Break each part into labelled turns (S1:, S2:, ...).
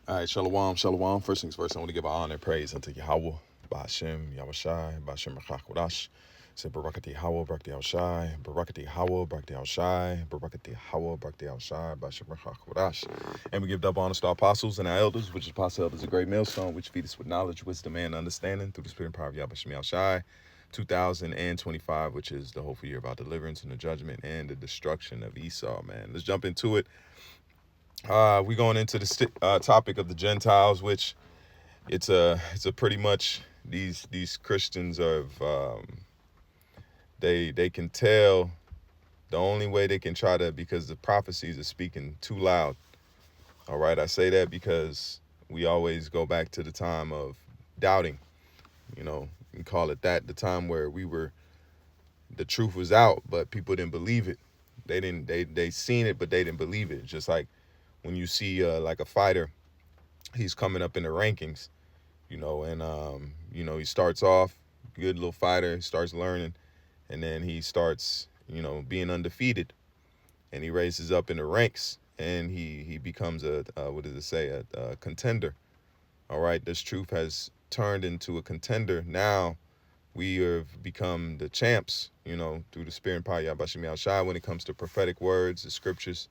S1: All right, shalom, shalom. First things first, I want to give honor and praise unto Yahweh, Ba'ashem, Yahushai, Ba'ashem Rachak. Say Barakati Hawa, Barakati Yahushai, Barakati Hawa, Barakati Yahushai, Barakati Hawa, Barakati Yahushai, Ba'ashem Rachak. And we give double honor to our apostles and our elders, which is apostle elders, a great millstone, which feed us with knowledge, wisdom, and understanding through the spirit and power of Yahweh Yahushai. 2025, which is the hopeful year of our deliverance and the judgment and the destruction of Esau, man. Let's jump into it. We're going into the topic of the Gentiles, which it's a pretty much these Christians of they can tell the only way they can try to, because the prophecies are speaking too loud. All right, I say that because we always go back to the time of doubting, you can call it that, the time where the truth was out, but people didn't believe it. They seen it, but they didn't believe it. Just like when you see like a fighter, he's coming up in the rankings, and he starts off good little fighter, he starts learning, and then he starts, being undefeated, and he raises up in the ranks, and he becomes a contender. All right, this truth has turned into a contender. Now we have become the champs, through the spirit and power of Yahweh Shai. When it comes to prophetic words, the scriptures,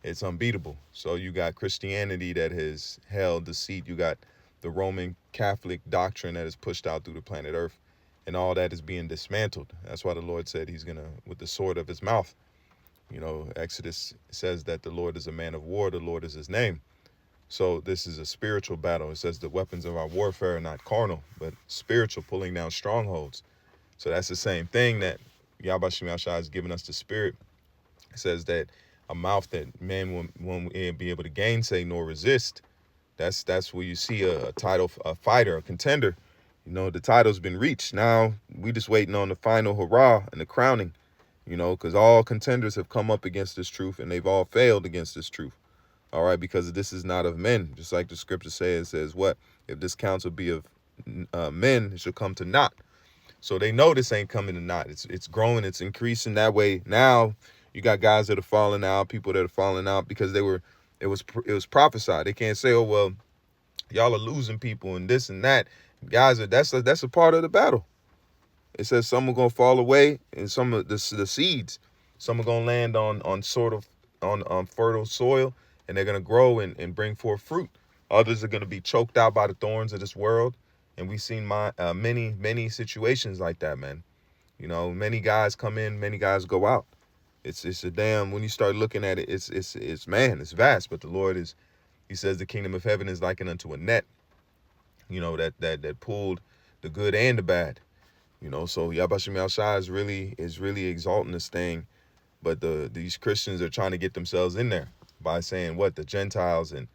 S1: it's unbeatable. So you got Christianity that has held the seat. You got the Roman Catholic doctrine that is pushed out through the planet Earth, and all that is being dismantled. That's why the Lord said he's going to, with the sword of his mouth. Exodus says that the Lord is a man of war. The Lord is his name. So this is a spiritual battle. It says the weapons of our warfare are not carnal, but spiritual, pulling down strongholds. So that's the same thing that Yahweh Shai has given us the spirit. It says that a mouth that man won't be able to gainsay nor resist. That's where you see a title, a fighter, a contender. The title's been reached. Now we just waiting on the final hurrah and the crowning, because all contenders have come up against this truth and they've all failed against this truth. All right, because this is not of men. Just like the scripture says what? If this counsel be of men, it shall come to naught. So they know this ain't coming to naught. It's growing, it's increasing that way. Now you got guys that are falling out, people that are falling out because it was prophesied. They can't say, oh well, y'all are losing people and this and that. Guys, that's a part of the battle. It says some are gonna fall away, and some of the seeds, some are gonna land on fertile soil, and they're gonna grow and bring forth fruit. Others are gonna be choked out by the thorns of this world, and we've seen many situations like that, man. Many guys come in, many guys go out. It's a damn, when you start looking at it, it's vast. But the Lord he says the kingdom of heaven is likened unto a net, that pulled the good and the bad. So Yahweh Shai is really exalting this thing, but these Christians are trying to get themselves in there by saying what the Gentiles and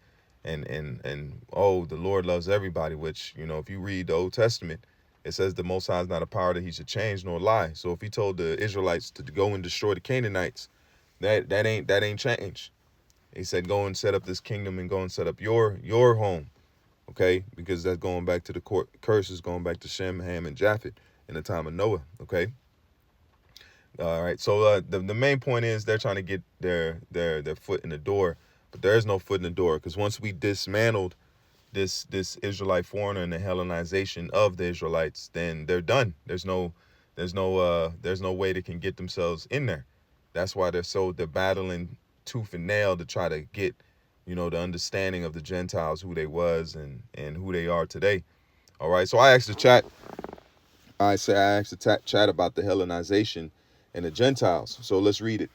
S1: oh, the Lord loves everybody, which, if you read the Old Testament, it says the Most High is not a power that he should change nor lie. So if he told the Israelites to go and destroy the Canaanites, that ain't change. He said go and set up this kingdom and go and set up your home, okay? Because that's going back to the curses, going back to Shem, Ham, and Japheth in the time of Noah, okay? All right, so the main point is they're trying to get their foot in the door, but there is no foot in the door, because once we dismantled this Israelite foreigner and the Hellenization of the Israelites, then they're done. There's no way they can get themselves in there. That's why they're battling tooth and nail to try to get, the understanding of the Gentiles, who they was and who they are today. All right, so I asked the chat. I asked the chat about the Hellenization and the Gentiles. So let's read it.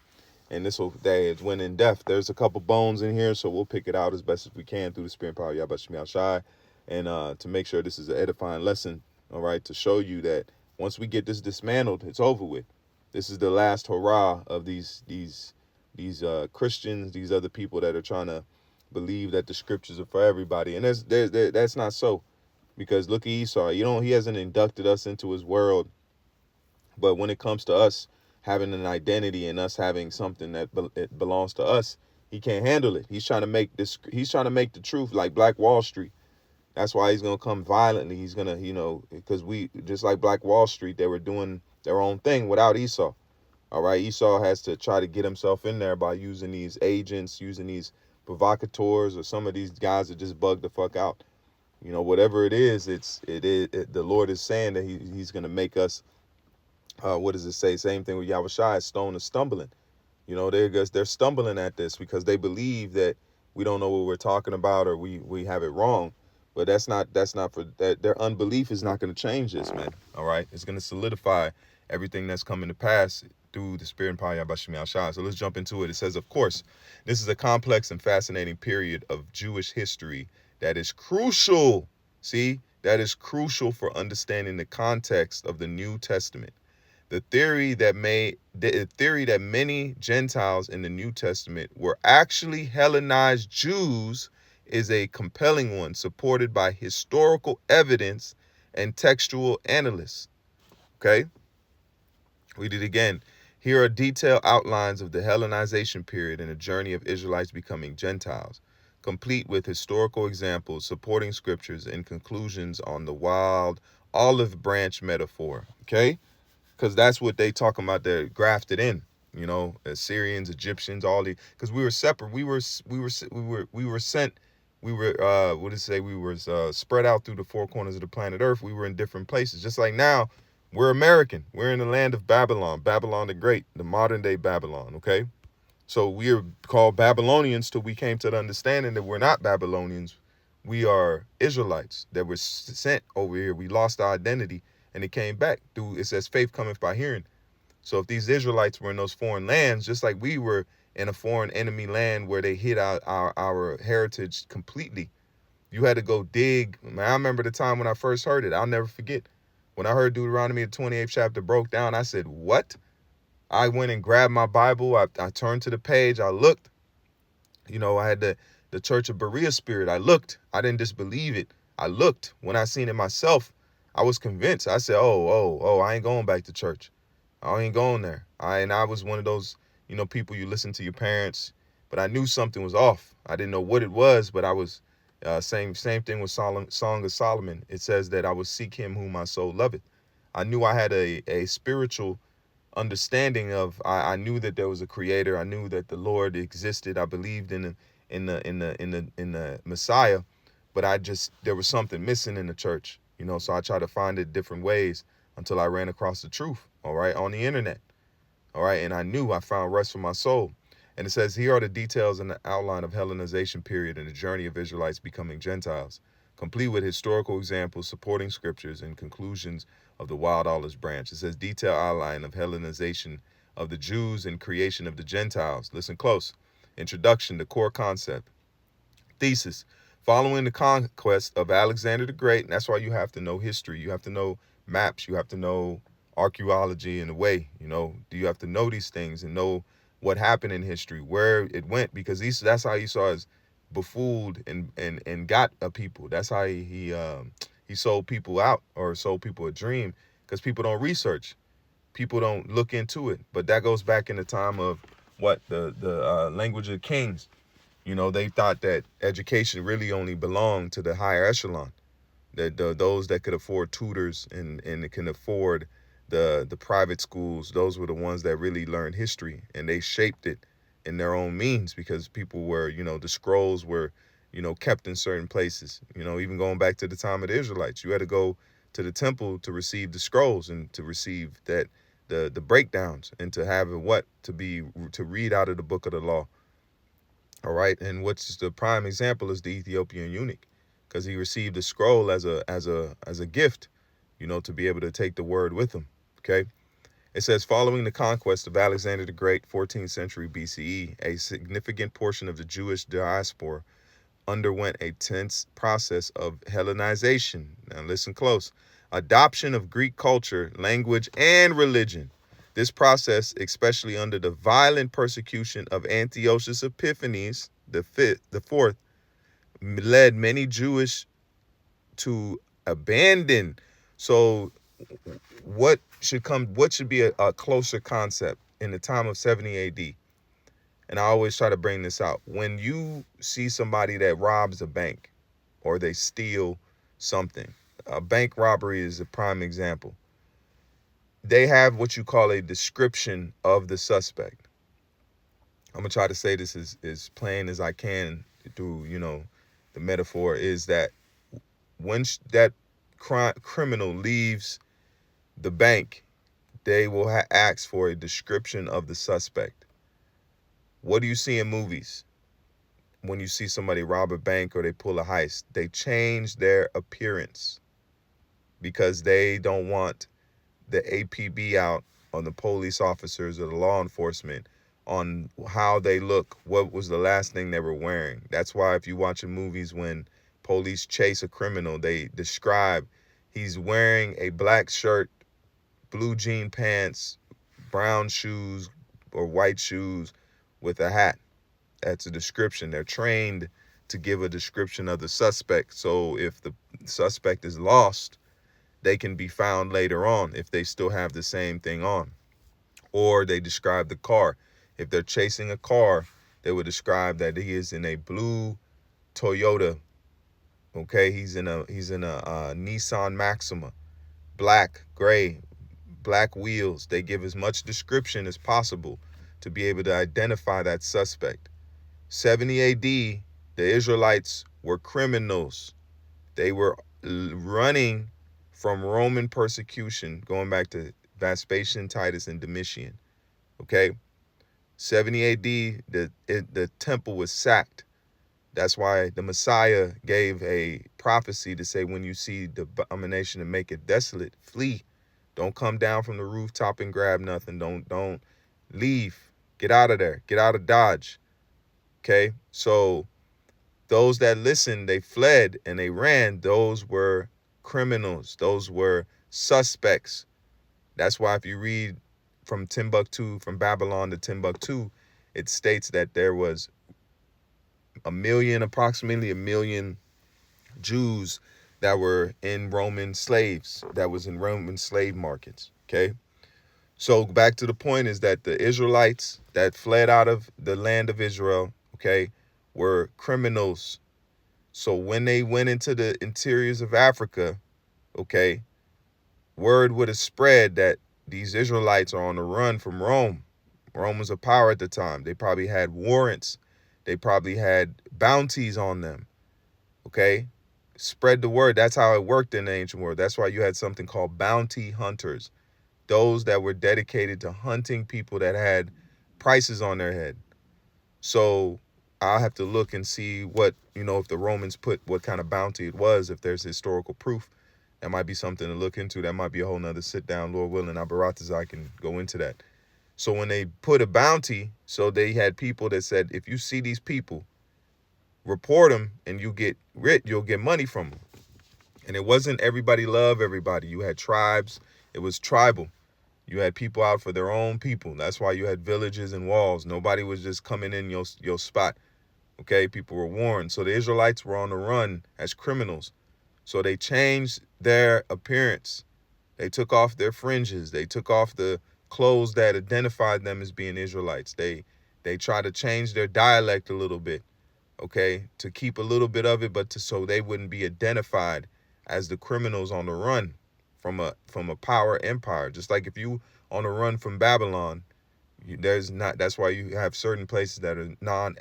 S1: And this is when in depth. There's a couple bones in here, so we'll pick it out as best as we can through the spirit and power of Yahweh Shai, and to make sure this is an edifying lesson, all right, to show you that once we get this dismantled, it's over with. This is the last hurrah of these Christians, these other people that are trying to believe that the scriptures are for everybody, and that's not so, because look at Esau. He hasn't inducted us into his world, but when it comes to us having an identity and us having something that it belongs to us, he can't handle it. He's trying to make the truth like Black Wall Street. That's why he's going to come violently. He's going to, because we, just like Black Wall Street, they were doing their own thing without Esau. All right. Esau has to try to get himself in there by using these agents, using these provocateurs or some of these guys that just bug the fuck out. Whatever it is, the Lord is saying that he's going to make us, what does it say? Same thing with Yahushua, stone of stumbling. They're stumbling at this because they believe that we don't know what we're talking about, or we have it wrong. But that's not for that. Their unbelief is not going to change this, man. All right, it's going to solidify everything that's coming to pass through the Spirit and power of Yahweh Shai. So let's jump into it. It says, of course, this is a complex and fascinating period of Jewish history that is crucial. See, that is crucial for understanding the context of the New Testament. The theory that many Gentiles in the New Testament were actually Hellenized Jews is a compelling one, supported by historical evidence and textual analysis. Okay? Read it again. Here are detailed outlines of the Hellenization period and the journey of Israelites becoming Gentiles, complete with historical examples, supporting scriptures, and conclusions on the wild olive branch metaphor. Okay? Because that's what they talking about. They're grafted in, Assyrians, Egyptians, all the, because we were separate. We were sent. We were what did it say? We were spread out through the four corners of the planet Earth. We were in different places. Just like now, we're American. We're in the land of Babylon, Babylon the Great, the modern day Babylon. Okay, so we are called Babylonians till we came to the understanding that we're not Babylonians. We are Israelites that were sent over here. We lost our identity, and it came back through, it says, faith cometh by hearing. So if these Israelites were in those foreign lands, just like we were in a foreign enemy land where they hid our heritage completely, you had to go dig. Man, I remember the time when I first heard it. I'll never forget. When I heard Deuteronomy, the 28th chapter broke down, I said, what? I went and grabbed my Bible. I turned to the page. I looked. I had the Church of Berea spirit. I looked. I didn't just believe it. I looked. When I seen it myself, I was convinced. I said, oh, I ain't going back to church. I ain't going there. I was one of those, people, you listen to your parents, but I knew something was off. I didn't know what it was, but I was, same thing with Song of Solomon. It says that I would seek him whom my soul loveth. I knew I had a spiritual understanding of, I knew that there was a creator. I knew that the Lord existed. I believed in the Messiah, but there was something missing in the church, so I tried to find it different ways until I ran across the truth, all right, on the internet, all right, and I knew I found rest for my soul. And it says, here are the details and the outline of Hellenization period and the journey of Israelites becoming Gentiles, complete with historical examples, supporting scriptures, and conclusions of the wild olive branch. It says, detailed outline of Hellenization of the Jews and creation of the Gentiles. Listen close. Introduction, the core concept. Thesis, following the conquest of Alexander the Great, and that's why you have to know history. You have to know maps. You have to know archaeology in a way. Do you have to know these things and know what happened in history, where it went, because that's how Esau is befooled and got a people. That's how he sold people out, or sold people a dream, because people don't research. People don't look into it. But that goes back in the time of what the language of kings. They thought that education really only belonged to the higher echelon, that those that could afford tutors and can afford the private schools. Those were the ones that really learned history, and they shaped it in their own means, because people were, the scrolls were, kept in certain places. Even going back to the time of the Israelites, you had to go to the temple to receive the scrolls and to receive the breakdowns, and to have to read out of the book of the law. All right, and what's the prime example is the Ethiopian eunuch, because he received the scroll as a gift, to be able to take the word with him. Okay, it says, following the conquest of Alexander the Great, 14th century BCE, a significant portion of the Jewish diaspora underwent a tense process of Hellenization. Now listen close. Adoption of Greek culture, language, and religion. This process, especially under the violent persecution of Antiochus Epiphanes the fourth, led many Jewish to abandon. So what should be a closer concept in the time of 70 AD? And I always try to bring this out. When you see somebody that robs a bank or they steal something, a bank robbery is a prime example. They have what you call a description of the suspect. I'm gonna try to say this as plain as I can through, the metaphor is that when that criminal leaves the bank, they will ask for a description of the suspect. What do you see in movies? When you see somebody rob a bank or they pull a heist, they change their appearance because they don't want the APB out on the police officers or the law enforcement on how they look, what was the last thing they were wearing. That's why if you watch in movies when police chase a criminal, they describe he's wearing a black shirt, blue jean pants, brown shoes or white shoes with a hat. That's a description. They're trained to give a description of the suspect. So if the suspect is lost, they can be found later on if they still have the same thing on. Or they describe the car. If they're chasing a car, they would describe that he is in a blue Toyota. Okay, he's in a Nissan Maxima, black, gray, black wheels. They give as much description as possible to be able to identify that suspect. 70 AD, the Israelites were criminals. They were running from Roman persecution, going back to Vespasian, Titus, and Domitian. Okay, 70 AD, the temple was sacked. That's why the Messiah gave a prophecy to say, when you see the abomination and make it desolate, flee. Don't come down from the rooftop and grab nothing. Don't leave. Get out of there. Get out of Dodge. Okay, so those that listened, they fled and they ran. Those were criminals. Those were suspects. That's why if you read from Timbuktu, from Babylon to Timbuktu, it states that there was approximately a million Jews that were in Roman slaves, that was in Roman slave markets. Okay. So back to the point is that the Israelites that fled out of the land of Israel, okay, were criminals. So when they went into the interiors of Africa, okay, word would have spread that these Israelites are on the run from Rome. Rome was a power at the time. They probably had warrants. They probably had bounties on them. Okay? Spread the word. That's how it worked in the ancient world. That's why you had something called bounty hunters. Those that were dedicated to hunting people that had prices on their head. So I'll have to look and see what, if the Romans put what kind of bounty it was, if there's historical proof. That might be something to look into. That might be a whole nother sit down, Lord willing. I can go into that. So when they put a bounty, so they had people that said, if you see these people, report them and you get rich, you'll get money from them. And it wasn't everybody love everybody. You had tribes. It was tribal. You had people out for their own people. That's why you had villages and walls. Nobody was just coming in your spot. Okay, people were warned. So the Israelites were on the run as criminals. So they changed their appearance. They took off their fringes. They took off the clothes that identified them as being Israelites. They tried to change their dialect a little bit, okay, to keep a little bit of it, but so they wouldn't be identified as the criminals on the run from a power empire. Just like if you on the run from Babylon, that's why you have certain places that are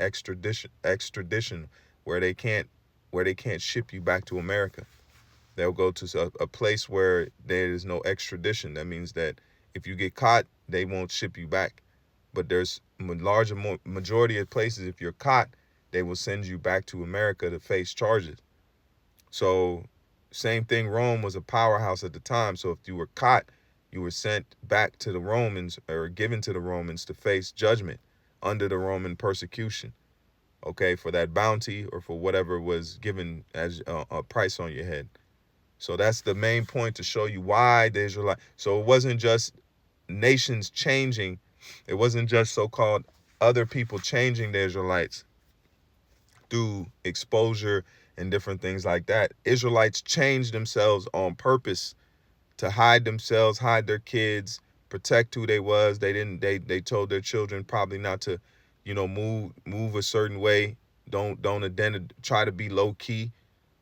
S1: extradition where they can't ship you back to America. They'll go to a place where there is no extradition. That means that if you get caught, they won't ship you back. But there's a majority of places, if you're caught, they will send you back to America to face charges. So same thing, Rome was a powerhouse at the time. So if you were caught, you were sent back to the Romans or given to the Romans to face judgment under the Roman persecution, okay, for that bounty or for whatever was given as a price on your head. So that's the main point to show you why the Israelites. So it wasn't just nations changing. It wasn't just so-called other people changing the Israelites through exposure and different things like that. Israelites changed themselves on purpose to hide themselves, hide their kids, protect who they was. They told their children probably not to, move a certain way. Don't try to be low key.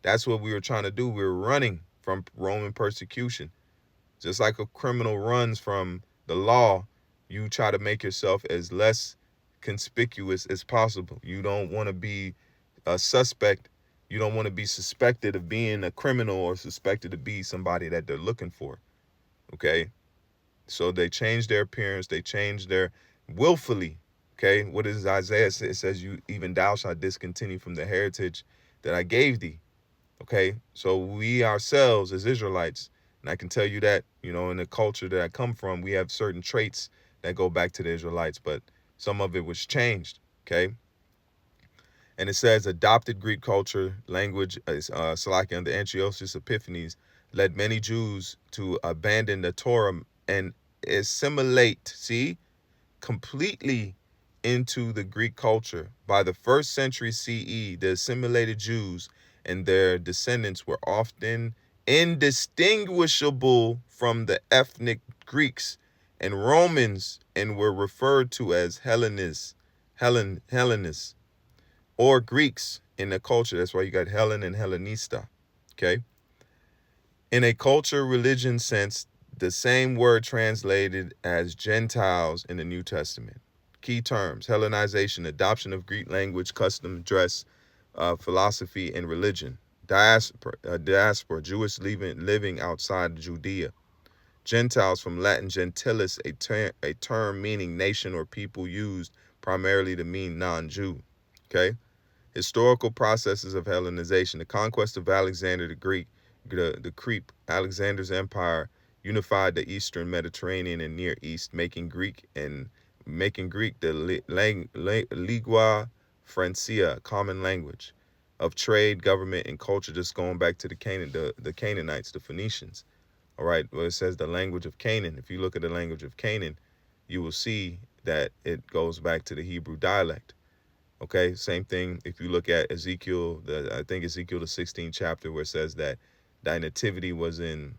S1: That's what we were trying to do. We were running from Roman persecution. Just like a criminal runs from the law, you try to make yourself as less conspicuous as possible. You don't want to be a suspect. You don't want to be suspected of being a criminal or suspected to be somebody that they're looking for. Okay? So they changed their appearance. They changed their willfully. Okay? What does Isaiah say? It says, "You even thou shalt discontinue from the heritage that I gave thee." Okay? So we ourselves as Israelites, and I can tell you that, in the culture that I come from, we have certain traits that go back to the Israelites, but some of it was changed. Okay? And it says adopted Greek culture, language, Salakia, and the Antiochus Epiphanes led many Jews to abandon the Torah and assimilate, see, completely into the Greek culture. By the first century CE, the assimilated Jews and their descendants were often indistinguishable from the ethnic Greeks and Romans and were referred to as Hellenists, or Greeks in the culture. That's why you got Hellen and Hellenista. Okay. In a culture religion sense, the same word translated as Gentiles in the New Testament. Key terms: Hellenization, adoption of Greek language, custom, dress, philosophy, and religion. Diaspora, Jewish living outside Judea. Gentiles, from Latin gentilis, a term meaning nation or people used primarily to mean non-Jew. Okay. Historical processes of Hellenization. The conquest of Alexander the Greek, the Creep, Alexander's empire unified the Eastern Mediterranean and Near East, making Greek the lingua francia, common language of trade, government, and culture. Just going back to the Canaanites, the Phoenicians. All right, well, it says the language of Canaan. If you look at the language of Canaan, you will see that it goes back to the Hebrew dialect. Okay, same thing if you look at Ezekiel, I think Ezekiel the 16th chapter, where it says that thy nativity was in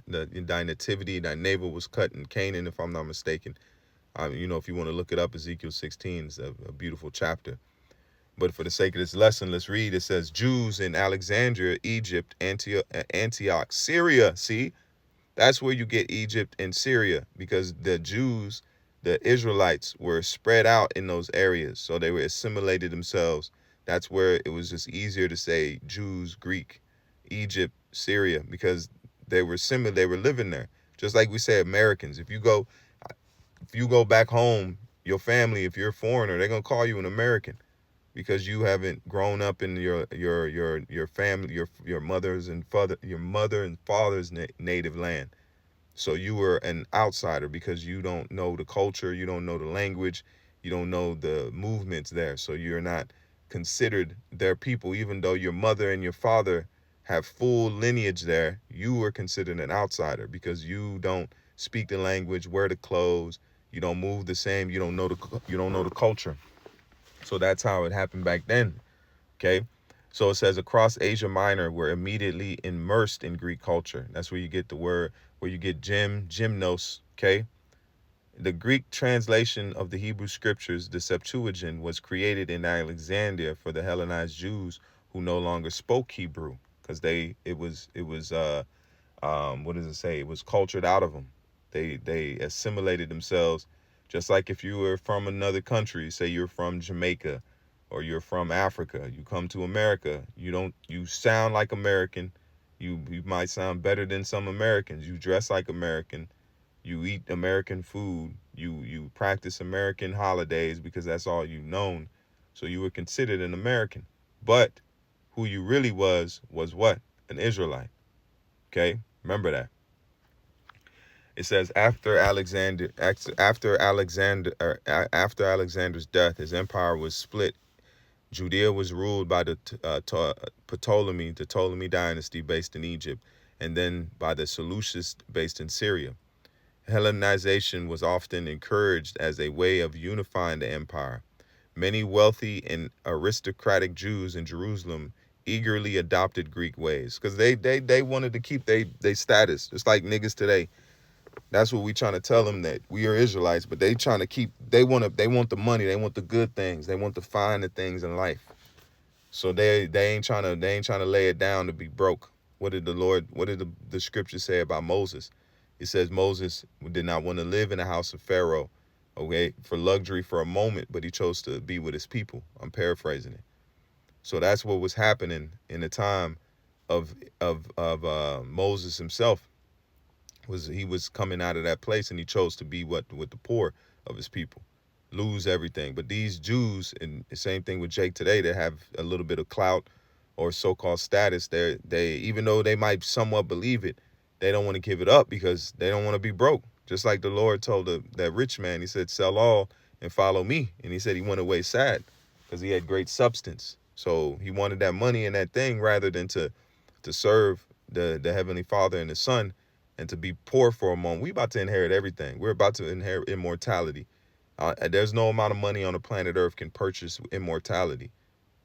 S1: thy navel was cut in Canaan, if I'm not mistaken. If you want to look it up, Ezekiel 16 is a beautiful chapter. But for the sake of this lesson, let's read. It says Jews in Alexandria, Egypt, Antioch, Syria. See, that's where you get Egypt and Syria, because the Jews, the Israelites, were spread out in those areas. So they were assimilated themselves. That's where it was just easier to say Jews, Greek, Egypt, Syria, because they were similar. They were living there. Just like we say Americans. If you go back home, your family, if you're a foreigner, they're gonna call you an American because you haven't grown up in your family, your mother and father's native land. So you were an outsider because you don't know the culture, you don't know the language, you don't know the movements there. So you're not considered their people, even though your mother and your father have full lineage there. You were considered an outsider because you don't speak the language, wear the clothes, you don't move the same, you don't know the culture. So that's how it happened back then. Okay. So it says across Asia Minor were immediately immersed in Greek culture. That's where you get the word, where you get gymnos. Okay. The Greek translation of the Hebrew scriptures, the Septuagint, was created in Alexandria for the Hellenized Jews who no longer spoke Hebrew, because what does it say? It was cultured out of them. They assimilated themselves, just like if you were from another country, say you're from Jamaica or you're from Africa, you come to America, you sound like American, you might sound better than some Americans, you dress like American, you eat American food, you practice American holidays because that's all you've known. So you were considered an American. But who you really was what? An Israelite. Okay? Remember that. It says after Alexander's death, his empire was split. Judea was ruled by the Ptolemy dynasty based in Egypt, and then by the Seleucids based in Syria. Hellenization was often encouraged as a way of unifying the empire. Many wealthy and aristocratic Jews in Jerusalem eagerly adopted Greek ways because they wanted to keep they status, just like niggas today. That's what we trying to tell them, that we are Israelites, but they trying to keep. They want the money. They want the good things. They want the finer things in life. So they ain't trying to lay it down to be broke. What did the scripture say about Moses? It says Moses did not want to live in the house of Pharaoh, okay, for luxury for a moment, but he chose to be with his people. I'm paraphrasing it. So that's what was happening in the time of Moses himself. Was he was coming out of that place, and he chose to be what with the poor of his people, lose everything. But these Jews, and the same thing with Jake today, they have a little bit of clout or so-called status. They even though they might somewhat believe it, they don't want to give it up because they don't want to be broke. Just like the Lord told that rich man, he said, "Sell all and follow me." And he said he went away sad because he had great substance. So he wanted that money and that thing rather than to serve the Heavenly Father and the Son, and to be poor for a moment. We about to inherit everything. We're about to inherit immortality. There's no amount of money on the planet Earth can purchase immortality.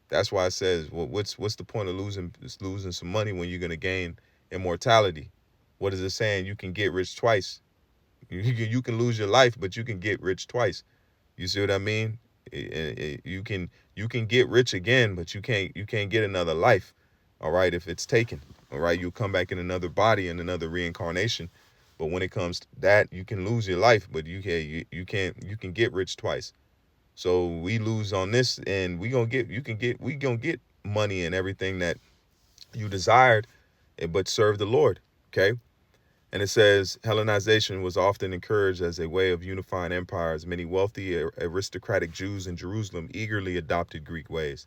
S1: That's why it says, well, what's the point of losing some money when you're gonna gain immortality? What is it saying? You can get rich twice. You can lose your life, but you can get rich twice. You see what I mean? You can get rich again, but you can't get another life. All right, if it's taken. All right, you'll come back in another body in another reincarnation. But when it comes to that, you can lose your life, but you can get rich twice. So we lose on this, and we gonna get money and everything that you desired, but serve the Lord. Okay. And it says Hellenization was often encouraged as a way of unifying empires. Many wealthy aristocratic Jews in Jerusalem eagerly adopted Greek ways.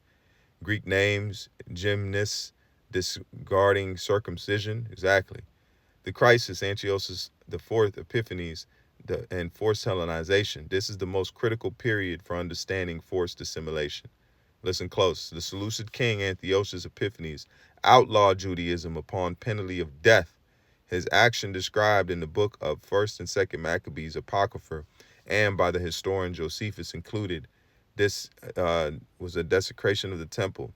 S1: Greek names, gymnasts, discarding circumcision. Exactly. The crisis, Antiochus the Fourth Epiphanes, and forced Hellenization. This is the most critical period for understanding forced assimilation. Listen close. The Seleucid king Antiochus Epiphanes outlawed Judaism upon penalty of death. His action described in the book of 1st and 2nd Maccabees Apocrypha and by the historian Josephus included this was a desecration of the temple,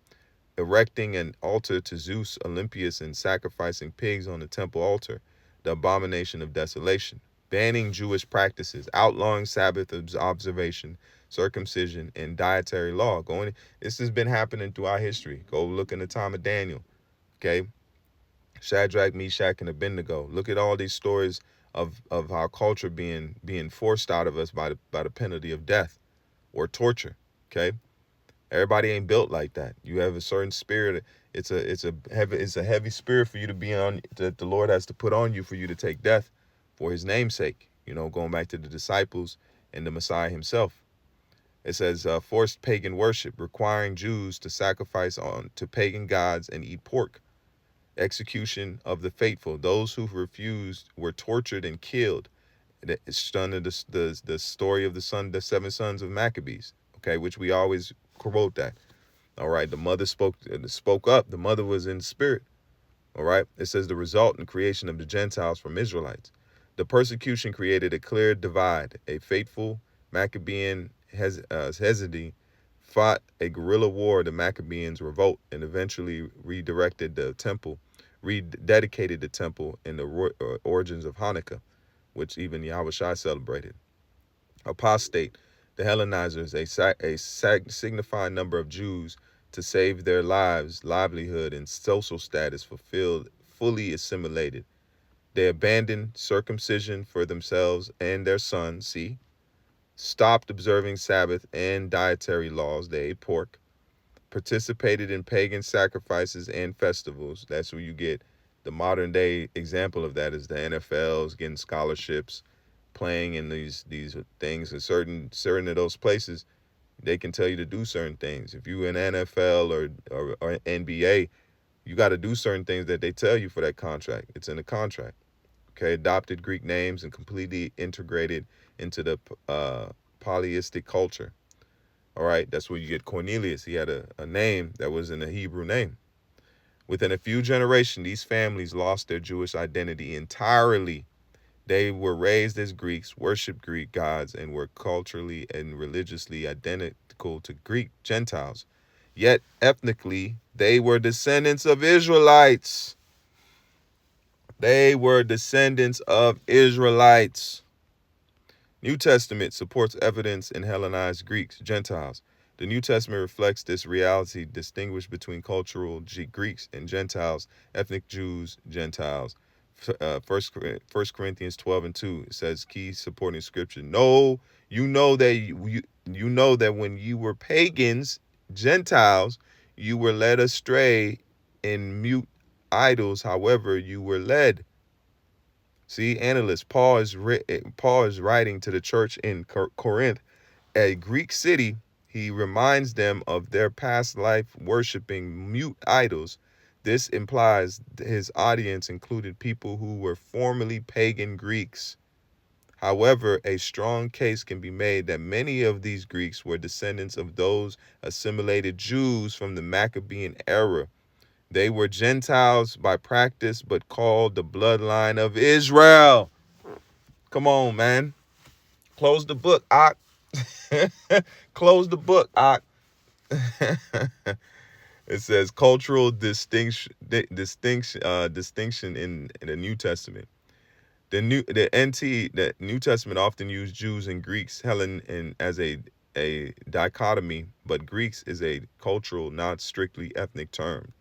S1: erecting an altar to Zeus Olympius and sacrificing pigs on the temple altar, the abomination of desolation, banning Jewish practices, outlawing Sabbath observation, circumcision, and dietary law. This has been happening throughout history. Go look in the time of Daniel, okay? Shadrach, Meshach, and Abednego. Look at all these stories of our culture being forced out of us by the penalty of death or torture. Okay, everybody ain't built like that. You have a certain spirit. It's a heavy spirit for you to be on, that the Lord has to put on you for you to take death for His name's sake. Going back to the disciples and the Messiah Himself. It says forced pagan worship, requiring Jews to sacrifice on to pagan gods and eat pork. Execution of the faithful. Those who refused were tortured and killed. It's under the story of the 7 sons of Maccabees, okay, which we always quote that. All right, the mother spoke up. The mother was in spirit. All right, it says the result in creation of the Gentiles from Israelites. The persecution created a clear divide. A faithful Maccabean Hesiod fought a guerrilla war, the Maccabeans revolt, and eventually rededicated the temple in the origins of Hanukkah, which even Yahushua celebrated. Apostate, the Hellenizers, a signifying number of Jews to save their lives, livelihood, and social status fully assimilated. They abandoned circumcision for themselves and their sons, stopped observing Sabbath and dietary laws, they ate pork, participated in pagan sacrifices and festivals. That's where you get the modern day example of that is the NFLs getting scholarships, playing in these things. And certain of those places, they can tell you to do certain things. If you in NFL or NBA, you got to do certain things that they tell you for that contract. It's in the contract. Okay, adopted Greek names and completely integrated into the polyistic culture. All right, that's where you get Cornelius. He had a name that was in a Hebrew name. Within a few generations, these families lost their Jewish identity entirely. They were raised as Greeks, worshiped Greek gods, and were culturally and religiously identical to Greek Gentiles. Yet, ethnically, they were descendants of Israelites. They were descendants of Israelites. New Testament supports evidence in Hellenized Greeks, Gentiles. The New Testament reflects this reality, distinguished between cultural Greeks and Gentiles, ethnic Jews, Gentiles. First Corinthians 12:2. It says key supporting scripture. No, you know that you know that when you were pagans, Gentiles, you were led astray in mute idols. However, you were led. See, analysts, Paul is writing to the church in Corinth, a Greek city. He reminds them of their past life worshiping mute idols. This implies his audience included people who were formerly pagan Greeks. However, a strong case can be made that many of these Greeks were descendants of those assimilated Jews from the Maccabean era. They were Gentiles by practice, but called the bloodline of Israel. Come on, man. Close the book, Ak. Close the book, Ak. It says cultural distinction in the New Testament. The New Testament often used Jews and Greeks, Helen, as a dichotomy, but Greeks is a cultural, not strictly ethnic term.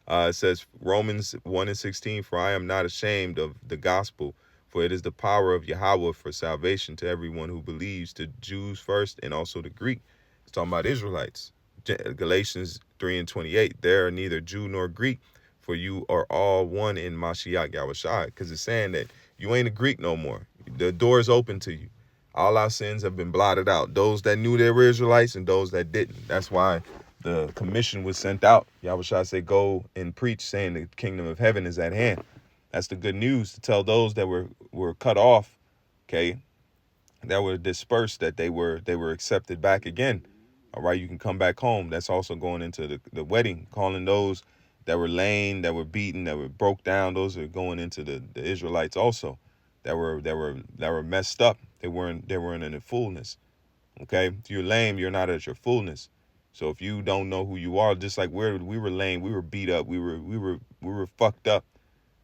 S1: It says Romans 1:16, for I am not ashamed of the gospel, for it is the power of Yahweh for salvation to everyone who believes, to Jews first and also to Greek. It's talking about Israelites. Galatians 3:28, there are neither Jew nor Greek, for you are all one in Mashiach Yahushua, because it's saying that you ain't a Greek no more. The door is open to you. All our sins have been blotted out. Those that knew they were Israelites and those that didn't. That's why the commission was sent out. Yahushua said, go and preach, saying the kingdom of heaven is at hand. That's the good news to tell those that were cut off, okay, that were dispersed, that they were accepted back again. All right, you can come back home. That's also going into the wedding, calling those that were lame, that were beaten, that were broke down. Those are going into the Israelites also, that were messed up. They weren't in the fullness. Okay, if you're lame, you're not at your fullness. So if you don't know who you are, just like we were lame, we were beat up, we were fucked up.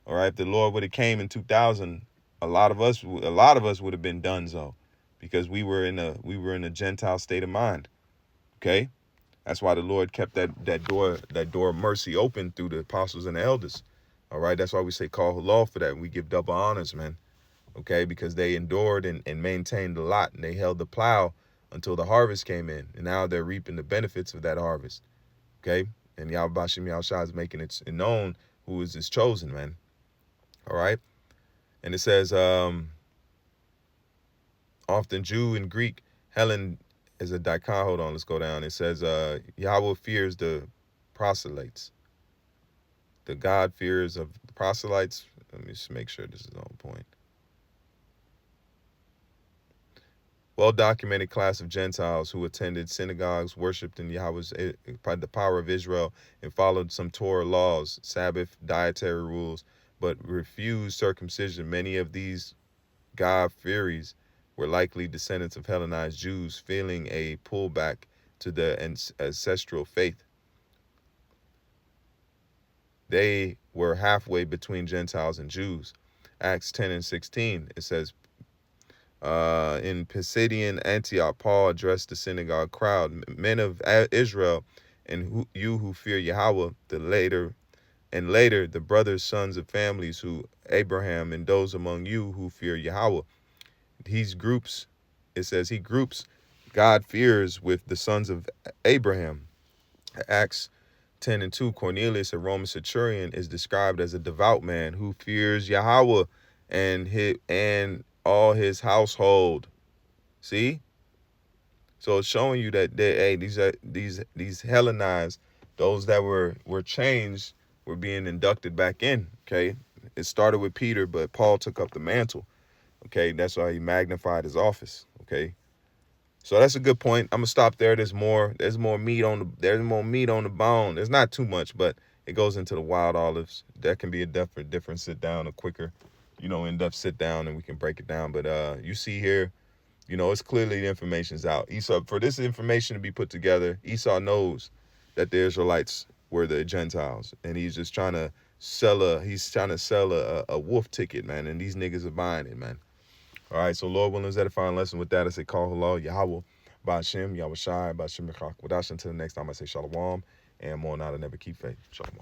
S1: All right, if the Lord would have came in 2000, a lot of us would have been donezo, because we were in a Gentile state of mind. Okay, that's why the Lord kept that door of mercy open through the apostles and the elders. All right, that's why we say call law for that. We give double honors, man. Okay, because they endured and maintained the lot, and they held the plow until the harvest came in, and now they're reaping the benefits of that harvest. Okay, and Yahweh Bashim Yahushua is making it known who is his chosen, man. All right, and it says often Jew and Greek, Helen is a dichon. Hold on, let's go down. It says Yahweh fears the proselytes. The God fears of the proselytes. Let me just make sure this is on point. Well-documented class of Gentiles who attended synagogues, worshipped in Yahweh's by the power of Israel, and followed some Torah laws, Sabbath, dietary rules, but refused circumcision. Many of these God-fearies were likely descendants of Hellenized Jews, feeling a pullback to the ancestral faith. They were halfway between Gentiles and Jews. Acts 10:16, it says, in Pisidian Antioch, Paul addressed the synagogue crowd, men of Israel, and you who fear Yahweh, later the brothers, sons of families who Abraham, and those among you who fear Yahweh. It says he groups God fears with the sons of Abraham. Acts 10:2, Cornelius, a Roman centurion, is described as a devout man who fears Yahweh and all his household. See? So it's showing you that these Hellenized, those that were changed, were being inducted back in. Okay, it started with Peter, but Paul took up the mantle. Okay, that's why he magnified his office. Okay, so that's a good point. I'm gonna stop there. There's more meat on the bone. There's not too much, but it goes into the wild olives. That can be a different sit down, a quicker, in-depth sit down, and we can break it down. But you see here, it's clearly the information's out. Esau, for this information to be put together, Esau knows that the Israelites were the Gentiles, and he's just trying to sell a wolf ticket, man. And these niggas are buying it, man. All right, so Lord willing, is that a final lesson? With that, I say call hello, Yahweh, Ba'ashem, Yahweh Shai, Ba'ashem Mechak. Until the next time, I say Shalom, and more not, I never keep faith. Shalom.